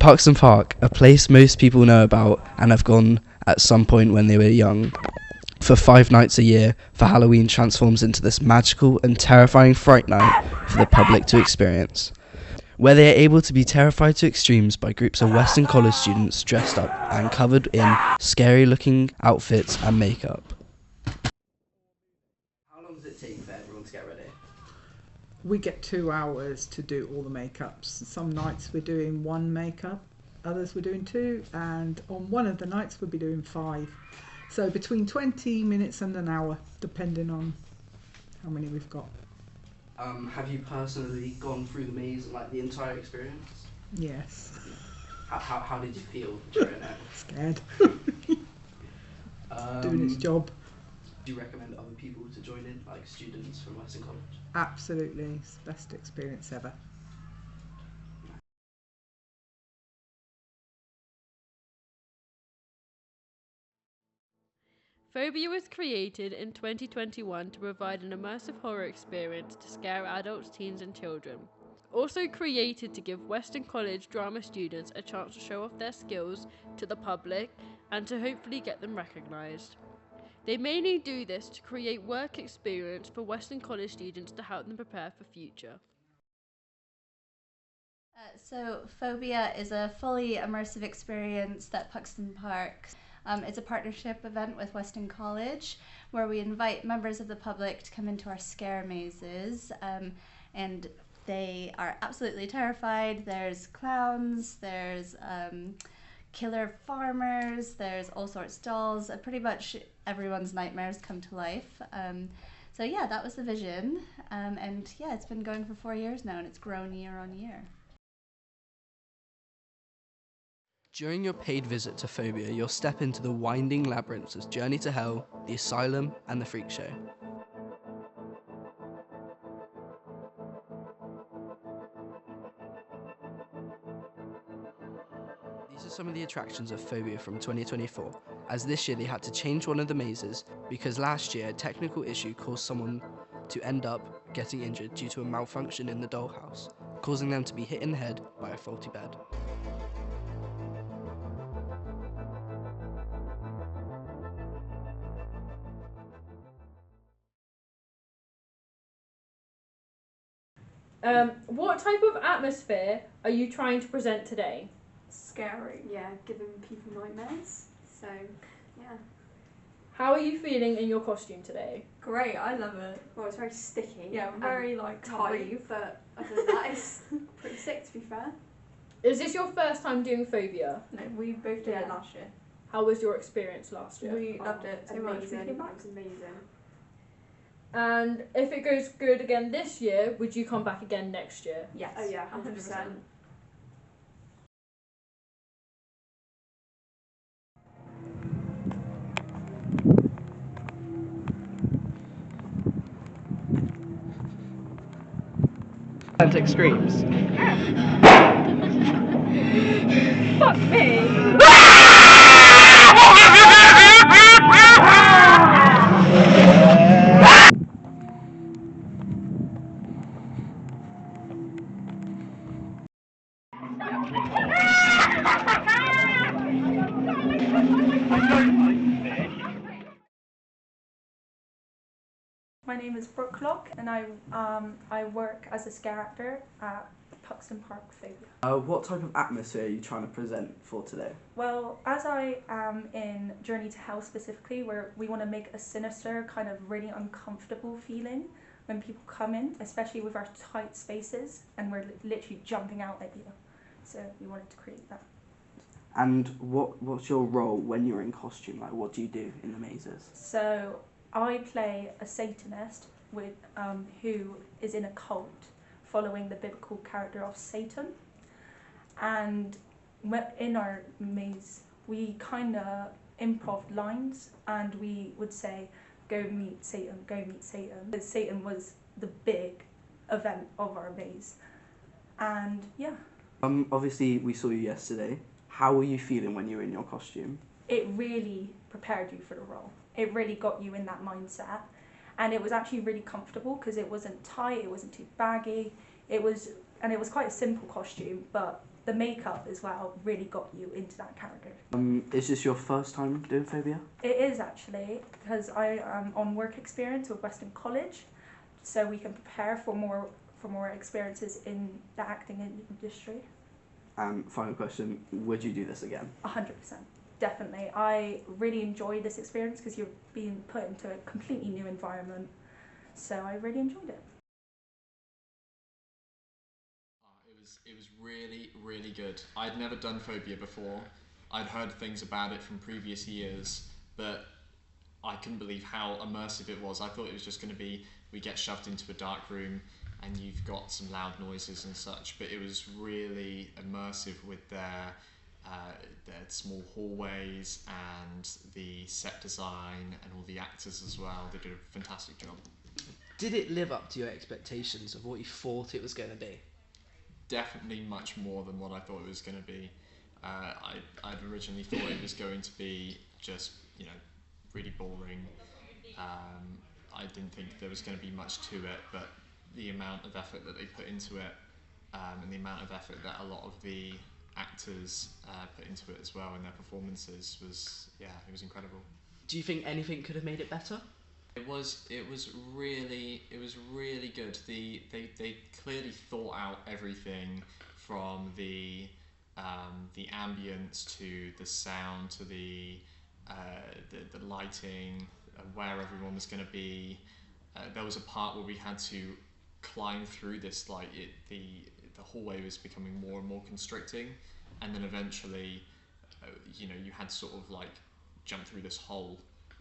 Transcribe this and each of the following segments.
Parkston Park, a place most people know about and have gone at some point when they were young, for 5 nights a year for Halloween, transforms into this magical and terrifying fright night for the public to experience, where they are able to be terrified to extremes by groups of Western College students dressed up and covered in scary looking outfits and makeup. How long does it take for everyone to get ready? We get 2 hours to do all the makeups. Some nights we're doing 1 makeup, others we're doing 2, and on one of the nights we'll be doing 5. So between 20 minutes and an hour, depending on how many we've got. Have you personally gone through the maze and the entire experience? Yes. How did you feel during it? Scared. Doing its job. Do you recommend other people to join in, like students from Western College? Absolutely, it's the best experience ever. Phobia was created in 2021 to provide an immersive horror experience to scare adults, teens and children. Also created to give Western College drama students a chance to show off their skills to the public and to hopefully get them recognised. They mainly do this to create work experience for Western College students to help them prepare for future. So Phobia is a fully immersive experience that Puxton Park. It's a partnership event with Western College where we invite members of the public to come into our scare mazes, and they are absolutely terrified. There's clowns, there's killer farmers, there's all sorts of dolls. Pretty much everyone's nightmares come to life. So yeah, that was the vision, and yeah, it's been going for 4 years now and it's grown year on year. During your paid visit to Phobia, you'll step into the winding labyrinths of Journey to Hell, the Asylum, and the Freak Show. These are some of the attractions of Phobia from 2024, as this year they had to change one of the mazes because last year a technical issue caused someone to end up getting injured due to a malfunction in the dollhouse, causing them to be hit in the head by a faulty bed. What type of atmosphere are you trying to present today? Scary, yeah, giving people nightmares. So, yeah. How are you feeling in your costume today? Great, I love it. Well, it's very sticky. Yeah, very tight, but other than that, it's pretty sick to be fair. Is this your first time doing Phobia? No, we both did it last year. How was your experience last year? We loved it so much. Amazing. It was amazing. And if it goes good again this year, would you come back again next year? Yes. Oh yeah, 100%. Extremes. Fuck me! My name is Brooke Locke and I work as a scare actor at Puxton Park Phobia. What type of atmosphere are you trying to present for today? Well, as I am in Journey to Hell specifically, where we want to make a sinister, kind of really uncomfortable feeling when people come in, especially with our tight spaces and we're literally jumping out at you. So we wanted to create that. And what's your role when you're in costume? Like, what do you do in the mazes? So I play a Satanist with who is in a cult following the biblical character of Satan. And in our maze, we kind of improv lines and we would say, go meet Satan, go meet Satan. Satan was the big event of our maze. And yeah. Obviously we saw you yesterday. How were you feeling when you were in your costume? It really prepared you for the role. It really got you in that mindset. And it was actually really comfortable because it wasn't tight, it wasn't too baggy. It was quite a simple costume, but the makeup as well really got you into that character. Is this your first time doing Phobia? It is actually, because I am on work experience with Western College, so we can prepare for more experiences in the acting industry. Final question, would you do this again? 100%, definitely. I really enjoyed this experience because you're being put into a completely new environment, so I really enjoyed it. It was really, really good. I'd never done Phobia before. I'd heard things about it from previous years, but I couldn't believe how immersive it was. I thought it was just going to be, we get shoved into a dark room and you've got some loud noises and such, but it was really immersive with their small hallways and the set design and all the actors as well. They did a fantastic job. Did it live up to your expectations of what you thought it was going to be? Definitely much more than what I thought it was going to be. I'd originally thought it was going to be just, really boring. I didn't think there was going to be much to it, but the amount of effort that they put into it, and the amount of effort that a lot of the actors put into it as well in their performances it was incredible. Do you think anything could have made it better? It was really good. They clearly thought out everything from the ambience to the sound to the lighting, where everyone was going to be. There was a part where we had to climb through this, the hallway was becoming more and more constricting, and then eventually, you had to sort of jump through this hole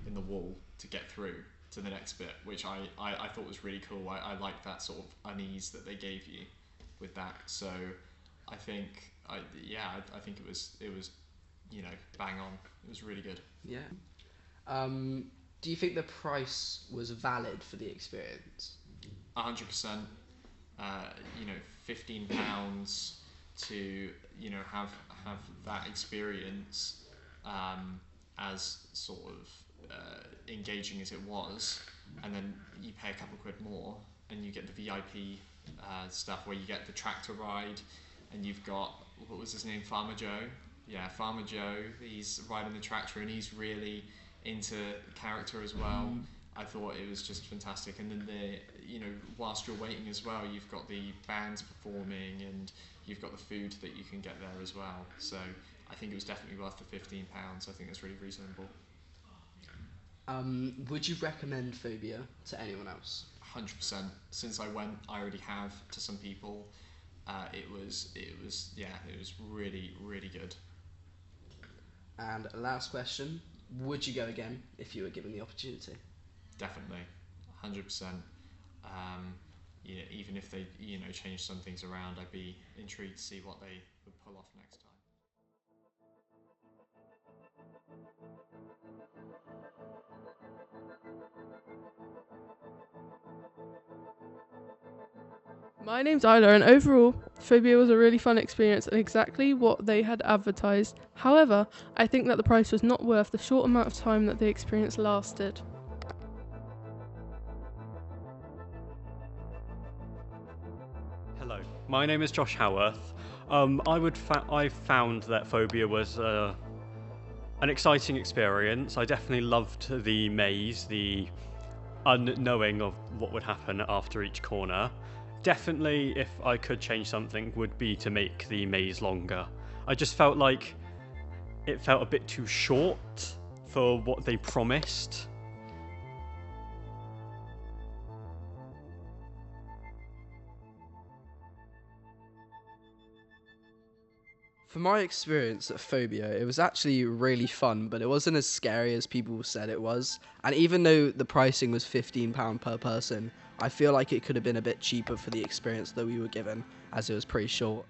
in the wall to get through to the next bit, which I thought was really cool. I liked that sort of unease that they gave you with that. So I think I think it was bang on. It was really good. Yeah. Do you think the price was valid for the experience? 100%. £15 to have that experience, as sort of engaging as it was, and then you pay a couple quid more and you get the VIP stuff where you get the tractor ride, and you've got, what was his name, Farmer Joe? Yeah, Farmer Joe, he's riding the tractor and he's really into character as well. I thought it was just fantastic. And then whilst you're waiting as well, you've got the bands performing and you've got the food that you can get there as well. So I think it was definitely worth the £15. I think that's really reasonable. Would you recommend Phobia to anyone else? 100%. Since I went, I already have to some people. It was really, really good. And last question, would you go again if you were given the opportunity? Definitely, 100%. Even if they change some things around, I'd be intrigued to see what they would pull off next time. My name's Isla, and overall, Phobia was a really fun experience and exactly what they had advertised. However, I think that the price was not worth the short amount of time that the experience lasted. Hello, my name is Josh Howarth. I found that Phobia was an exciting experience. I definitely loved the maze, the unknowing of what would happen after each corner. Definitely, if I could change something, would be to make the maze longer. I just felt like it felt a bit too short for what they promised. For my experience at Phobia, it was actually really fun, but it wasn't as scary as people said it was. And even though the pricing was £15 per person, I feel like it could have been a bit cheaper for the experience that we were given, as it was pretty short.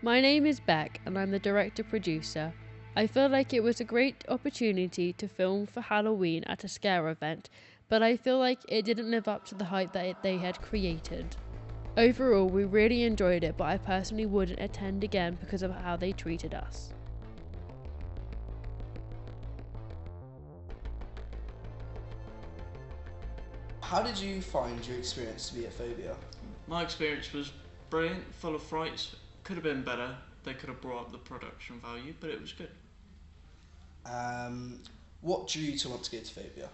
My name is Beck, and I'm the director-producer. I feel like it was a great opportunity to film for Halloween at a scare event, but I feel like it didn't live up to the hype that they had created. Overall, we really enjoyed it, but I personally wouldn't attend again because of how they treated us. How did you find your experience to be at Phobia? My experience was brilliant, full of frights. Could have been better. They could have brought up the production value, but it was good. What drew you to want to go to Phobia?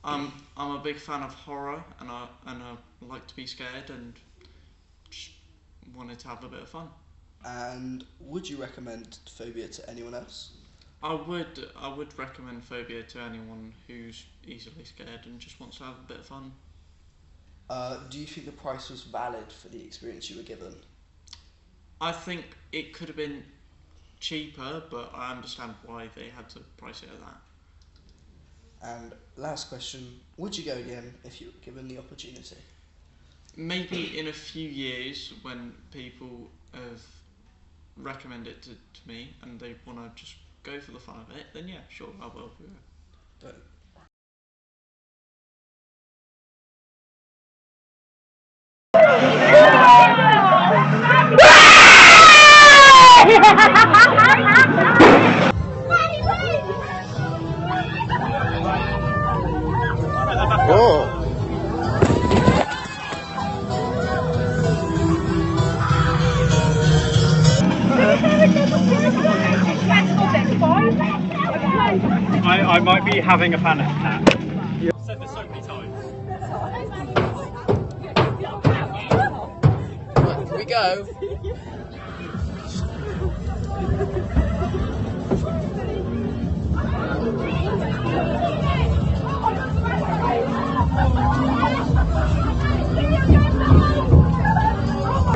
I'm a big fan of horror, and I like to be scared, and just wanted to have a bit of fun. And would you recommend Phobia to anyone else? I would recommend Phobia to anyone who's easily scared and just wants to have a bit of fun. Do you think the price was valid for the experience you were given? I think it could have been cheaper, but I understand why they had to price it at that. And last question, would you go again if you were given the opportunity? Maybe in a few years when people have recommended it to me and they want to just go for the fun of it, then yeah, sure, I will. Don't. I might be having a panic attack. You've said this so many times. Right, can we go?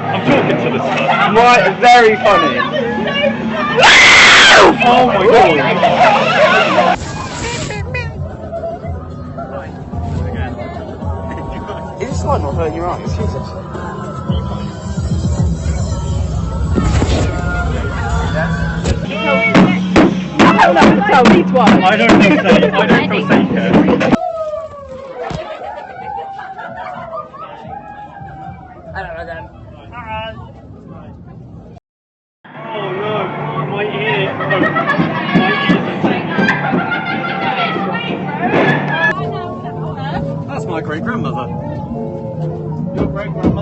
I'm talking to the sun. Right, very funny. Oh my god. Is this light not hurting your eyes? Jesus. I don't feel safe. I don't feel safe here. Oh no, my ear. Oh, my ears. That's my great grandmother. Your great grandmother.